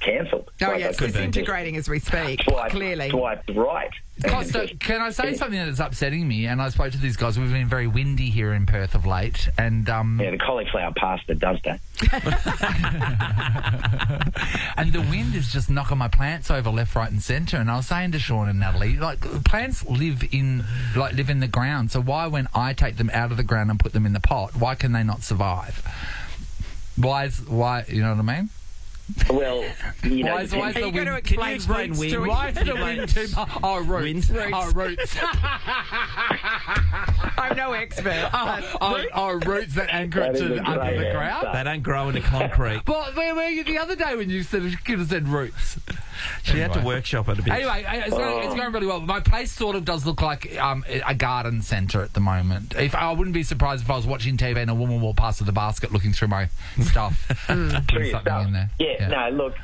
[SPEAKER 6] cancelled.
[SPEAKER 2] Oh, yeah, it's disintegrating as we speak, clearly.
[SPEAKER 6] Swiped right.
[SPEAKER 5] Costa, can I say something that's upsetting me? And I spoke to these guys. We've been very windy here in Perth of late, and
[SPEAKER 6] yeah, the cauliflower pasta does that.
[SPEAKER 5] and the wind is just knocking my plants over left, right, and centre. And I was saying to Sean and Natalie, plants live in the ground. So why, when I take them out of the ground and put them in the pot, why can they not survive? Why? You know what I mean?
[SPEAKER 6] Well,
[SPEAKER 5] why is the
[SPEAKER 2] Are you going to
[SPEAKER 5] wind?
[SPEAKER 3] Can you
[SPEAKER 2] explain
[SPEAKER 3] explain
[SPEAKER 2] roots
[SPEAKER 3] wind?
[SPEAKER 2] to
[SPEAKER 5] Why is the wind too much? Oh, roots. Roots.
[SPEAKER 2] I'm no expert.
[SPEAKER 5] Roots that anchor it
[SPEAKER 6] That is
[SPEAKER 5] to
[SPEAKER 6] a
[SPEAKER 5] under
[SPEAKER 6] great
[SPEAKER 5] the
[SPEAKER 6] answer.
[SPEAKER 5] ground.
[SPEAKER 3] They don't grow into concrete.
[SPEAKER 5] But where were you the other day when you could have said roots?
[SPEAKER 3] She had to workshop it a bit.
[SPEAKER 5] Anyway, it's going really well. My place sort of does look like a garden centre at the moment. I wouldn't be surprised if I was watching TV and a woman walked past with a basket looking through my stuff. Putting something in there.
[SPEAKER 6] Yeah, no, look,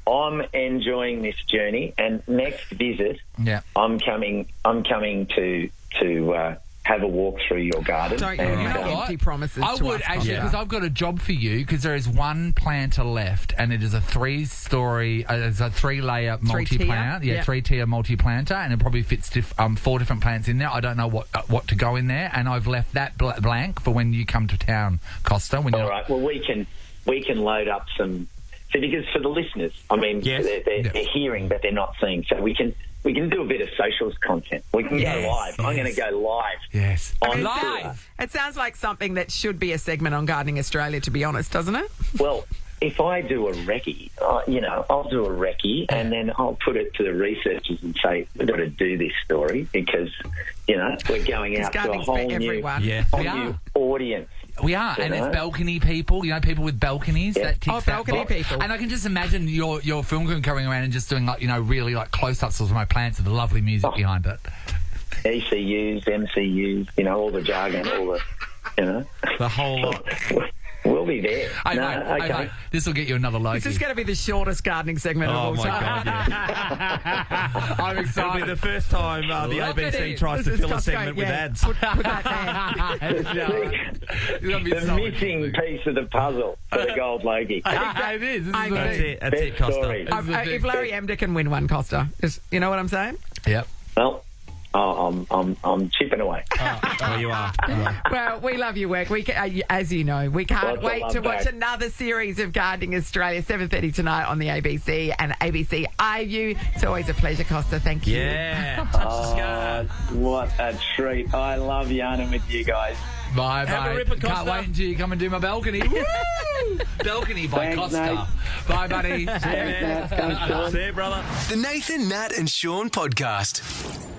[SPEAKER 6] I'm enjoying this journey, and next visit, I'm coming to have a walk through your garden.
[SPEAKER 2] Don't you
[SPEAKER 6] and,
[SPEAKER 2] make empty promises
[SPEAKER 5] I
[SPEAKER 2] to
[SPEAKER 5] would
[SPEAKER 2] us,
[SPEAKER 5] actually,
[SPEAKER 2] Costa.
[SPEAKER 5] because I've got a job for you, because there is one planter left, and it is a it's a three-layer multi-plant.
[SPEAKER 2] Yeah.
[SPEAKER 5] Three-tier multi-planter, and it probably fits 4 different plants in there. I don't know what to go in there, and I've left that blank for when you come to town, Costa.
[SPEAKER 6] all right, well, we can load up some... So because for the listeners, I mean, they're hearing, but they're not seeing. So we can do a bit of socials content. We can go live. I'm going to go live.
[SPEAKER 5] Yes.
[SPEAKER 2] Live. It sounds like something that should be a segment on Gardening Australia, to be honest, doesn't it?
[SPEAKER 6] Well, if I do a recce, I'll do a recce, and then I'll put it to the researchers and say, we've got to do this story because, we're going out to a whole new audience.
[SPEAKER 5] We are, and it's balcony people, people with balconies that ticks that
[SPEAKER 2] balcony
[SPEAKER 5] box.
[SPEAKER 2] people.
[SPEAKER 5] And I can just imagine your film crew going around and just doing really close-ups of my plants with the lovely music behind it.
[SPEAKER 6] ECUs, MCUs, all the jargon, all the,
[SPEAKER 3] The whole lot.
[SPEAKER 6] We'll be there.
[SPEAKER 5] Okay. This will get you another Loki.
[SPEAKER 2] This is going to be the shortest gardening segment of all
[SPEAKER 3] my
[SPEAKER 2] time.
[SPEAKER 3] God, yeah.
[SPEAKER 5] I'm
[SPEAKER 3] It'll
[SPEAKER 5] excited.
[SPEAKER 3] be the first time the
[SPEAKER 5] Look at
[SPEAKER 3] ABC
[SPEAKER 5] it.
[SPEAKER 3] tries
[SPEAKER 2] This
[SPEAKER 3] to
[SPEAKER 2] is
[SPEAKER 3] fill a
[SPEAKER 2] Costco,
[SPEAKER 3] segment with
[SPEAKER 2] yeah.
[SPEAKER 3] ads.
[SPEAKER 2] Put that there.
[SPEAKER 6] The missing piece of the puzzle for the gold Logie.
[SPEAKER 5] It is. This is the
[SPEAKER 3] That's
[SPEAKER 5] thing.
[SPEAKER 3] it. That's it, Costa.
[SPEAKER 6] Story.
[SPEAKER 2] If Larry Emder can win one, Costa, you know what I'm saying?
[SPEAKER 5] Yep.
[SPEAKER 6] Well, I'm chipping away.
[SPEAKER 3] Oh, you are.
[SPEAKER 2] Well, we love your work. As you know, we can't
[SPEAKER 6] Lots of
[SPEAKER 2] wait
[SPEAKER 6] love
[SPEAKER 2] to watch
[SPEAKER 6] back.
[SPEAKER 2] another series of Gardening Australia, 7:30 tonight on the ABC and ABC iView. It's always a pleasure, Costa. Thank you.
[SPEAKER 3] Yeah. Touch the scar.
[SPEAKER 6] What a treat. I love yarning with you guys.
[SPEAKER 5] Bye,
[SPEAKER 3] Have a
[SPEAKER 5] mate.
[SPEAKER 3] ripper,
[SPEAKER 5] Can't
[SPEAKER 3] Costa.
[SPEAKER 5] wait until you come and do my balcony. Woo! Balcony by
[SPEAKER 6] Thanks,
[SPEAKER 5] Costa.
[SPEAKER 6] mate.
[SPEAKER 5] Bye, buddy.
[SPEAKER 6] Thanks, Thanks, Sean.
[SPEAKER 3] See you, brother.
[SPEAKER 1] The Nathan, Nat and Shaun podcast.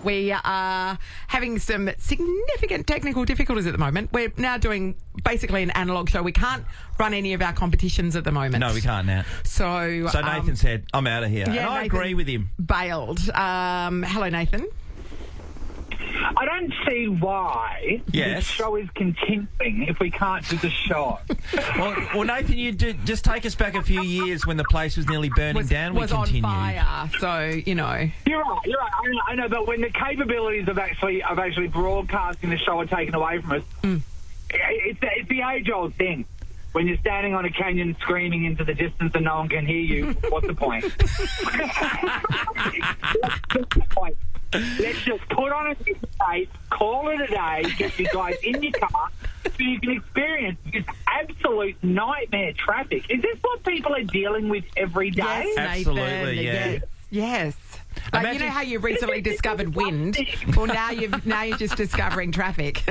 [SPEAKER 2] We are having some significant technical difficulties at the moment. We're now doing basically an analogue show. We can't run any of our competitions at the moment.
[SPEAKER 3] No, we can't now.
[SPEAKER 2] So
[SPEAKER 3] Nathan said, I'm out of here.
[SPEAKER 2] yeah,
[SPEAKER 3] and I
[SPEAKER 2] Nathan
[SPEAKER 3] agree with him.
[SPEAKER 2] bailed. Hello, Nathan.
[SPEAKER 8] I don't see why
[SPEAKER 3] Yes.
[SPEAKER 8] this show is continuing if we can't do the show.
[SPEAKER 3] Well, Nathan, you just take us back a few years when the place was nearly burning down.
[SPEAKER 2] Was
[SPEAKER 3] we
[SPEAKER 2] on
[SPEAKER 3] continued.
[SPEAKER 2] fire. So, you know.
[SPEAKER 8] You're right. I know, but when the capabilities of actually broadcasting the show are taken away from us, it's the age-old thing. When you're standing on a canyon screaming into the distance and no one can hear you, what's the point? What's the point? Let's just put on a tape, call it a day, get you guys in your car so you can experience this absolute nightmare traffic. Is this what people are dealing with every day?
[SPEAKER 2] Yes,
[SPEAKER 3] Absolutely,
[SPEAKER 2] Nathan.
[SPEAKER 3] yeah.
[SPEAKER 2] Yes. Like, you
[SPEAKER 3] Imagine-
[SPEAKER 2] know how you recently discovered wind? Well, now you're just discovering traffic.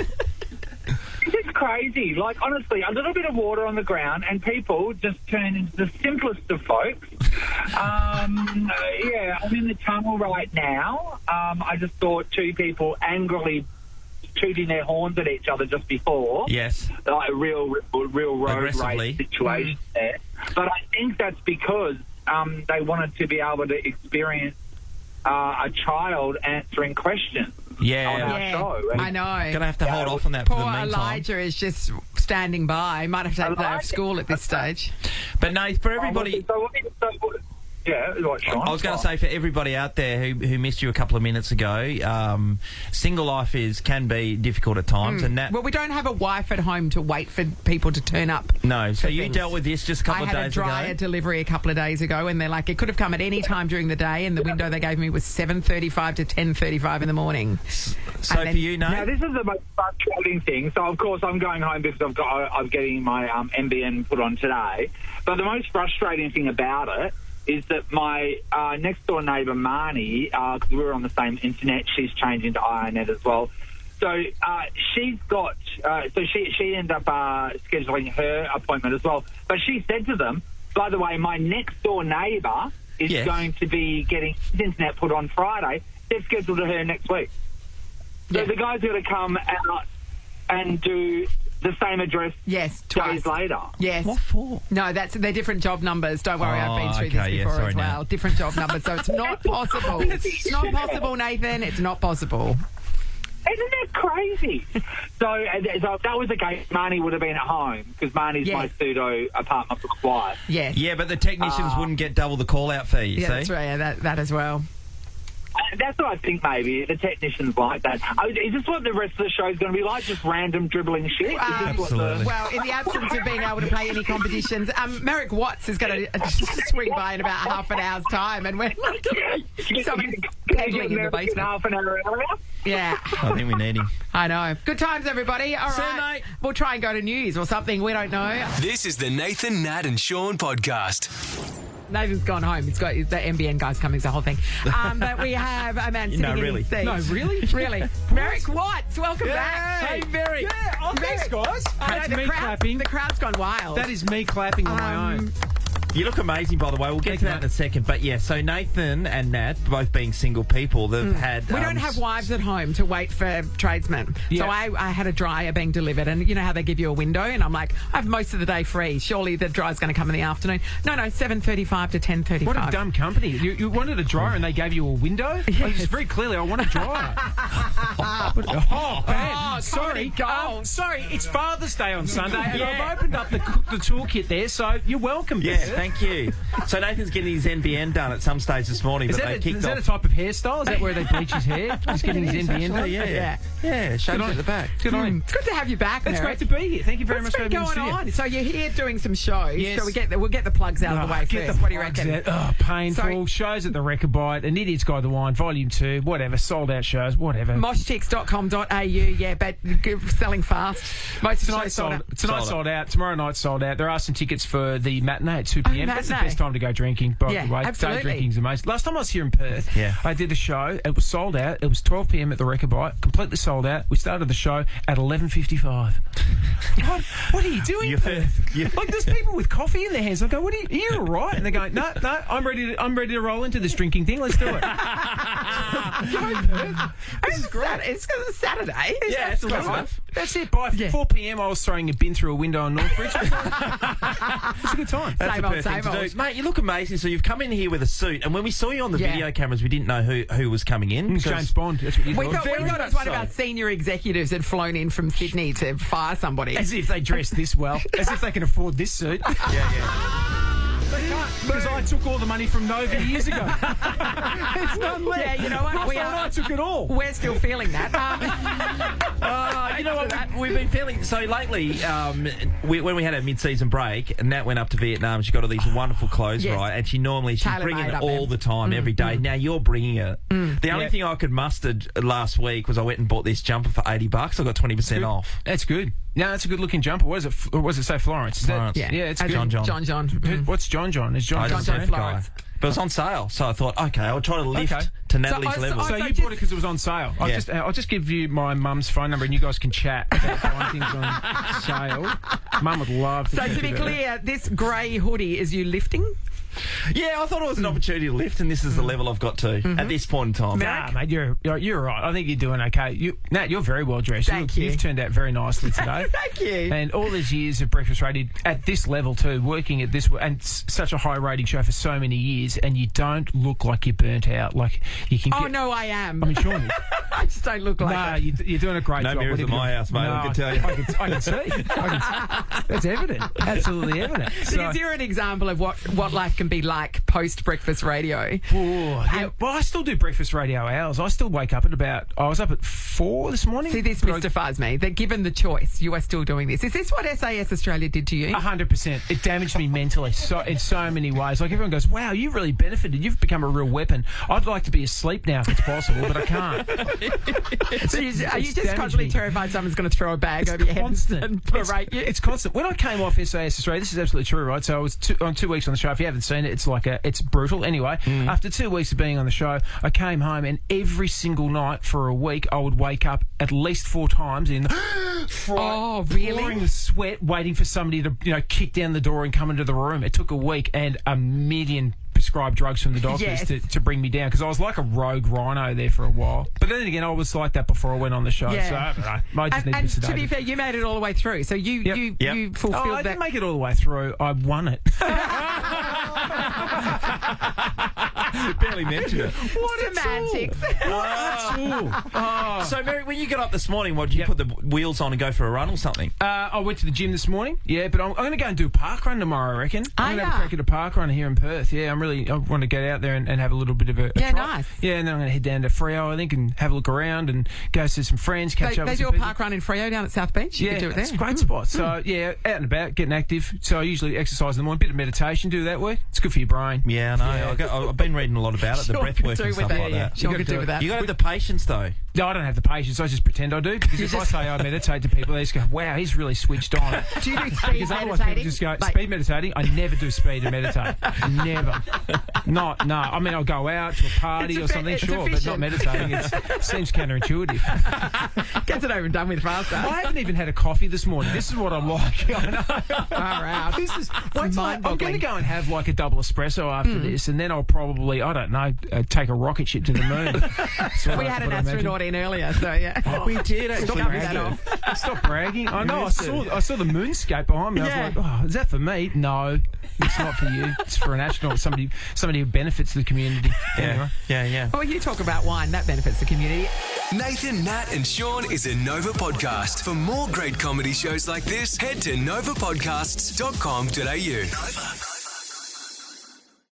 [SPEAKER 8] It's crazy. Like, honestly, a little bit of water on the ground and people just turn into the simplest of folks. Yeah, I'm in the tunnel right now. I just saw two people angrily tooting their horns at each other just before.
[SPEAKER 3] Yes.
[SPEAKER 8] Like a real road
[SPEAKER 3] Aggressively.
[SPEAKER 8] rage situation there. But I think that's because they wanted to be able to experience a child answering questions.
[SPEAKER 3] Yeah.
[SPEAKER 8] on our show. And
[SPEAKER 2] I know.
[SPEAKER 3] Gonna have to hold off on that for
[SPEAKER 2] Poor
[SPEAKER 3] the meantime.
[SPEAKER 2] Elijah is just standing by. Might have to take a day off school at this stage.
[SPEAKER 3] But Nate, for everybody,
[SPEAKER 8] Yeah, what, Sean?
[SPEAKER 3] I was going to say for everybody out there who missed you a couple of minutes ago, single life can be difficult at times, and that.
[SPEAKER 2] Well, we don't have a wife at home to wait for people to turn up.
[SPEAKER 3] No, so you
[SPEAKER 2] things.
[SPEAKER 3] dealt with this just a couple
[SPEAKER 2] I
[SPEAKER 3] of
[SPEAKER 2] had
[SPEAKER 3] days
[SPEAKER 2] a dryer
[SPEAKER 3] ago.
[SPEAKER 2] delivery a couple of days ago, and they're like, it could have come at any time during the day, and the window they gave me was 7:35 to 10:35 in the morning.
[SPEAKER 3] So
[SPEAKER 2] and
[SPEAKER 3] for you, Nate?
[SPEAKER 8] Now, this is the most frustrating thing. So, of course, I'm going home because I'm getting my MBN put on today. But the most frustrating thing about it is that my next-door neighbour, Marnie, because we were on the same internet, she's changed into IONet as well. So she's got... so she ended up scheduling her appointment as well. But she said to them, by the way, my next-door neighbour is
[SPEAKER 3] Yes.
[SPEAKER 8] going to be getting his internet put on Friday. They've scheduled her next week. So
[SPEAKER 2] Yeah.
[SPEAKER 8] the guy's got to come out and do the same address
[SPEAKER 2] Yes, twice.
[SPEAKER 8] days later.
[SPEAKER 2] Yes.
[SPEAKER 3] What for?
[SPEAKER 2] No, they're different job numbers. Don't worry, I've been through
[SPEAKER 3] okay,
[SPEAKER 2] this
[SPEAKER 3] yeah,
[SPEAKER 2] before
[SPEAKER 3] sorry,
[SPEAKER 2] as well.
[SPEAKER 3] Nat.
[SPEAKER 2] Different job numbers, so it's not possible. It's not possible, Nathan. It's not possible.
[SPEAKER 8] Isn't that crazy? so that was the case. Marnie would have been at home because Marnie's
[SPEAKER 2] Yes.
[SPEAKER 8] my pseudo apartment block wife.
[SPEAKER 2] Yes.
[SPEAKER 3] Yeah, but the technicians wouldn't get double the call-out fee, you
[SPEAKER 2] Yeah,
[SPEAKER 3] see?
[SPEAKER 2] that's right. Yeah, that as well.
[SPEAKER 8] That's what I think. Maybe the technicians like that. Is this what the rest of the show is going to be like? Just random dribbling shit? Is this what the-
[SPEAKER 3] Absolutely.
[SPEAKER 2] Well, in the absence of being able to play any competitions, Merrick Watts is going to swing by in about half an hour's time, and we're somebody's peddling in the basement.
[SPEAKER 8] Half an hour earlier.
[SPEAKER 2] Yeah,
[SPEAKER 3] I think we need him.
[SPEAKER 2] I know. Good times, everybody. All
[SPEAKER 3] See you,
[SPEAKER 2] right,
[SPEAKER 3] mate.
[SPEAKER 2] we'll try and go to news or something. We don't know.
[SPEAKER 1] This is the Nathan, Nat and Shaun podcast.
[SPEAKER 2] Nathan's gone home. He's got the NBN guys coming. It's the whole thing. But we have a man sitting
[SPEAKER 3] really.
[SPEAKER 2] in his seat.
[SPEAKER 5] No, really?
[SPEAKER 2] Really. Merrick Watts, welcome back.
[SPEAKER 3] Hey, Merrick.
[SPEAKER 9] Thanks, guys.
[SPEAKER 2] I know,
[SPEAKER 9] That's
[SPEAKER 2] the
[SPEAKER 9] me
[SPEAKER 2] crowd-
[SPEAKER 9] clapping.
[SPEAKER 2] The crowd's gone wild.
[SPEAKER 9] That is me clapping on my own.
[SPEAKER 3] You look amazing, by the way. We'll get to that in a second. But yeah, so Nathan and Nat, both being single people, they've had...
[SPEAKER 2] We don't have wives at home to wait for tradesmen.
[SPEAKER 9] Yeah.
[SPEAKER 2] So I had a dryer being delivered, and you know how they give you a window? And I'm like, I have most of the day free. Surely the dryer's going to come in the afternoon. No, 7:35 to 10:35.
[SPEAKER 9] What a dumb company. You wanted a dryer and they gave you a window?
[SPEAKER 2] Yes.
[SPEAKER 9] Like, it's very clearly, I want a dryer. Oh, man. Sorry.
[SPEAKER 2] goals.
[SPEAKER 9] Sorry, it's Father's Day on Sunday, and I've opened up the toolkit there, so you're welcome.
[SPEAKER 3] Yeah,
[SPEAKER 9] Beth.
[SPEAKER 3] Thank you. So Nathan's getting his NBN done at some stage this morning,
[SPEAKER 9] Is
[SPEAKER 3] but
[SPEAKER 9] that,
[SPEAKER 3] they kicked
[SPEAKER 9] is that
[SPEAKER 3] off.
[SPEAKER 9] a type of hairstyle? Is that where they bleach his hair? He's getting his NBN done?
[SPEAKER 3] Yeah, shows at the back.
[SPEAKER 9] Good on him.
[SPEAKER 2] It's good to have you back,
[SPEAKER 9] It's
[SPEAKER 2] Merrick.
[SPEAKER 9] great to be here. Thank you very
[SPEAKER 2] What's
[SPEAKER 9] much for
[SPEAKER 2] been
[SPEAKER 9] having me
[SPEAKER 2] going
[SPEAKER 9] in the studio.
[SPEAKER 2] on? So you're here doing some shows.
[SPEAKER 9] Yes.
[SPEAKER 2] So we'll get the plugs out of the way
[SPEAKER 9] Get
[SPEAKER 2] first.
[SPEAKER 9] the
[SPEAKER 2] What do you
[SPEAKER 9] plugs
[SPEAKER 2] reckon?
[SPEAKER 9] out. Oh, painful.
[SPEAKER 2] So-
[SPEAKER 9] Shows at the Record Bite, An Idiot's Guide to Wine, Volume 2, whatever, sold out shows, whatever.
[SPEAKER 2] Moshchicks.com.au, yeah, but selling fast. Most of the shows sold out.
[SPEAKER 9] Tonight's sold out. Tomorrow night's sold out. There are some tickets for the matinee at 2 p.m. That's the
[SPEAKER 2] matinee.
[SPEAKER 9] best time to go drinking, by
[SPEAKER 2] Yeah,
[SPEAKER 9] the way.
[SPEAKER 2] absolutely.
[SPEAKER 9] Day drinking's amazing. Last time I was here in Perth,
[SPEAKER 3] Yeah.
[SPEAKER 9] I did a show. It was sold out. It was 12 p.m. at the Record Bite, completely sold out. We started the show at 11:55. What are you doing,
[SPEAKER 3] You're
[SPEAKER 9] Perth?
[SPEAKER 3] fair.
[SPEAKER 9] Like, there's people with coffee in their hands. I go, are you all right? And they're going, no, I'm ready to roll into this drinking thing. Let's do it.
[SPEAKER 2] It's great. It's because it's Saturday.
[SPEAKER 3] Yeah, it's
[SPEAKER 9] That's
[SPEAKER 3] awesome.
[SPEAKER 9] That's it. By 4 p.m, I was throwing a bin through a window on Northbridge. It's a good time.
[SPEAKER 3] That's
[SPEAKER 2] Same
[SPEAKER 3] the
[SPEAKER 2] old,
[SPEAKER 3] perfect thing
[SPEAKER 2] same
[SPEAKER 3] to
[SPEAKER 2] old.
[SPEAKER 3] do. Mate, you look amazing. So you've come in here with a suit, and when we saw you on the
[SPEAKER 2] Yeah.
[SPEAKER 3] video cameras, we didn't know who was coming in.
[SPEAKER 9] It's
[SPEAKER 3] because-
[SPEAKER 9] James Bond. That's what you
[SPEAKER 2] We
[SPEAKER 9] thought.
[SPEAKER 2] thought it was one of our senior executives had flown in from Sydney to fire somebody.
[SPEAKER 9] As if they dress this well. As if they can afford this suit. They can't, because I took all the money from Nova years ago. It's not left.
[SPEAKER 2] Yeah, you know what?
[SPEAKER 9] I took it all.
[SPEAKER 2] We're still feeling that.
[SPEAKER 3] You know what? We've been feeling so lately. When we had our mid-season break, and Nat went up to Vietnam. She got all these wonderful clothes,
[SPEAKER 2] Yes.
[SPEAKER 3] right? And she's
[SPEAKER 2] Tailor-made
[SPEAKER 3] bringing it
[SPEAKER 2] up
[SPEAKER 3] all
[SPEAKER 2] there.
[SPEAKER 3] the time, every day. Now you're bringing it. The only
[SPEAKER 9] Yeah.
[SPEAKER 3] thing I could muster last week was I went and bought this jumper for $80. I got 20% off.
[SPEAKER 9] That's good. No, that's a good looking jumper. What is it? Or was it say Florence? Is that-
[SPEAKER 3] Florence.
[SPEAKER 2] Yeah,
[SPEAKER 9] it's
[SPEAKER 2] As
[SPEAKER 9] good.
[SPEAKER 2] in
[SPEAKER 3] John.
[SPEAKER 2] John.
[SPEAKER 9] What's John? Is John?
[SPEAKER 2] John
[SPEAKER 3] Friend
[SPEAKER 2] Florence.
[SPEAKER 3] But it was on sale, so I thought, okay, I'll try to lift
[SPEAKER 9] Okay.
[SPEAKER 3] to Natalie's
[SPEAKER 2] So
[SPEAKER 3] level.
[SPEAKER 9] So
[SPEAKER 2] So
[SPEAKER 9] you
[SPEAKER 2] just-
[SPEAKER 9] bought it because it was on sale.
[SPEAKER 3] Yeah.
[SPEAKER 9] I'll just give you my mum's phone number and you guys can chat about buying things on sale. Mum would love to
[SPEAKER 2] So
[SPEAKER 9] talk
[SPEAKER 2] to be
[SPEAKER 9] about
[SPEAKER 2] clear, this grey hoodie is you lifting?
[SPEAKER 3] Yeah, I thought it was an opportunity to lift, and this is the level I've got to at this point in time.
[SPEAKER 9] Nah, mate, you're all right. I think you're doing okay. Nat, you're very well dressed.
[SPEAKER 2] Thank you.
[SPEAKER 9] You've turned out very nicely today.
[SPEAKER 2] Thank you.
[SPEAKER 9] And all these years of Breakfast Radio at this level too, working at this and such a high rating show for so many years, and you don't look like you're burnt out. Like you can.
[SPEAKER 2] Oh, no, I am.
[SPEAKER 9] I mean, Sean.
[SPEAKER 2] I just don't look like
[SPEAKER 9] No,
[SPEAKER 2] it.
[SPEAKER 9] you're doing a great
[SPEAKER 3] No
[SPEAKER 9] job.
[SPEAKER 3] mirrors
[SPEAKER 9] What
[SPEAKER 3] at
[SPEAKER 9] are you
[SPEAKER 3] my
[SPEAKER 9] doing?
[SPEAKER 3] house, mate, I
[SPEAKER 9] No,
[SPEAKER 3] can tell you.
[SPEAKER 9] I can see. That's evident. Absolutely evident.
[SPEAKER 2] Because you're an example of what life can be like post-breakfast radio.
[SPEAKER 9] Yeah, well, I still do breakfast radio hours. I still wake up at I was up at 4 this morning.
[SPEAKER 2] See, this mystifies me. That given the choice, you are still doing this. Is this what SAS Australia did to you?
[SPEAKER 9] 100%. It damaged me mentally in so many ways. Like everyone goes, wow, you really benefited. You've become a real weapon. I'd like to be asleep now if it's possible, but I can't.
[SPEAKER 2] So are you just
[SPEAKER 9] damaged
[SPEAKER 2] constantly
[SPEAKER 9] me.
[SPEAKER 2] terrified someone's going to throw a bag over your head and berate you?
[SPEAKER 9] It's constant. When I came off SAS Australia, this is absolutely true, right? So I was on 2 weeks on the show. If you haven't seen it, it's brutal. Anyway, after 2 weeks of being on the show, I came home and every single night for a week, I would wake up at least 4 times in
[SPEAKER 2] Oh, really?
[SPEAKER 9] pouring sweat, waiting for somebody to kick down the door and come into the room. It took a week and a million prescribed drugs from the doctors
[SPEAKER 2] Yes.
[SPEAKER 9] to bring me down because I was like a rogue rhino there for a while. But then again, I was like that before I went on the show.
[SPEAKER 2] Yeah.
[SPEAKER 9] So I just need
[SPEAKER 2] And
[SPEAKER 9] to
[SPEAKER 2] to be fair, you made it all the way through. So you
[SPEAKER 3] Yep.
[SPEAKER 2] fulfilled
[SPEAKER 9] I
[SPEAKER 2] that.
[SPEAKER 9] didn't make it all the way through. I won it.
[SPEAKER 3] Barely mentioned it.
[SPEAKER 2] Semantics.
[SPEAKER 3] So, Mary, when you got up this morning, did you put the wheels on and go for a run or something?
[SPEAKER 9] I went to the gym this morning. Yeah, but I'm going to go and do a park run tomorrow, I reckon. I'm going to have a
[SPEAKER 2] yeah.
[SPEAKER 9] crack at a park run here in Perth. Yeah, I want to get out there and have a little bit of a
[SPEAKER 2] Yeah,
[SPEAKER 9] trot.
[SPEAKER 2] nice.
[SPEAKER 9] Yeah, and then I'm going to head down to Freo, I think, and have a look around and go see some friends, catch up
[SPEAKER 2] They
[SPEAKER 9] with
[SPEAKER 2] do
[SPEAKER 9] some
[SPEAKER 2] a
[SPEAKER 9] people.
[SPEAKER 2] park run in Freo down at South Beach. You
[SPEAKER 9] Yeah,
[SPEAKER 2] could do it there.
[SPEAKER 9] it's a great spot. So, yeah, out and about, getting active. So I usually exercise in the morning, bit of meditation, do that work. It's good for your brain.
[SPEAKER 3] Yeah, I know. I've been reading a lot about it, the
[SPEAKER 2] Sure
[SPEAKER 3] breath
[SPEAKER 2] could
[SPEAKER 3] work
[SPEAKER 2] do
[SPEAKER 3] and
[SPEAKER 2] with
[SPEAKER 3] stuff
[SPEAKER 2] that,
[SPEAKER 3] like
[SPEAKER 2] yeah.
[SPEAKER 3] that.
[SPEAKER 2] Sure
[SPEAKER 9] You
[SPEAKER 2] could
[SPEAKER 9] gotta
[SPEAKER 2] do
[SPEAKER 9] do
[SPEAKER 2] with
[SPEAKER 9] it.
[SPEAKER 2] that.
[SPEAKER 3] You got to have the patience, though.
[SPEAKER 9] No, I don't have the patience. I just pretend I do. Because if I say I meditate to people, they just go, wow, he's really switched on.
[SPEAKER 2] Do you do speed
[SPEAKER 9] Because otherwise people
[SPEAKER 2] meditating?
[SPEAKER 9] just go,
[SPEAKER 2] Like-
[SPEAKER 9] speed meditating? I never do speed and meditate. Never. No. I mean, I'll go out to a party or something,
[SPEAKER 2] it's
[SPEAKER 9] sure, but
[SPEAKER 2] efficient.
[SPEAKER 9] not meditating. It seems counterintuitive.
[SPEAKER 2] Gets it over and done with faster.
[SPEAKER 9] I haven't even had a coffee this morning. This is what I'm like. I know.
[SPEAKER 2] Far out.
[SPEAKER 9] This is
[SPEAKER 2] It's
[SPEAKER 9] I'm going
[SPEAKER 2] mind-boggling.
[SPEAKER 9] to go and have like a double espresso after this, and then I'll probably, I don't know, take a rocket ship to the moon. So
[SPEAKER 2] We
[SPEAKER 9] that's
[SPEAKER 2] had an
[SPEAKER 9] what I imagine.
[SPEAKER 2] astronaut in earlier, so yeah.
[SPEAKER 3] We did actually.
[SPEAKER 2] Stop that off.
[SPEAKER 9] Stop bragging. I know. I
[SPEAKER 3] missed
[SPEAKER 9] saw the moonscape behind me.
[SPEAKER 2] Yeah.
[SPEAKER 9] I was like, oh, is that for me? No, it's not for you. It's for an astronaut. Somebody who benefits the community. Anyway.
[SPEAKER 3] Yeah.
[SPEAKER 2] Well, you talk about wine. That benefits the community.
[SPEAKER 1] Nathan, Nat, and Sean is a Nova podcast. For more great comedy shows like this, head to novapodcasts.com.au. Nova.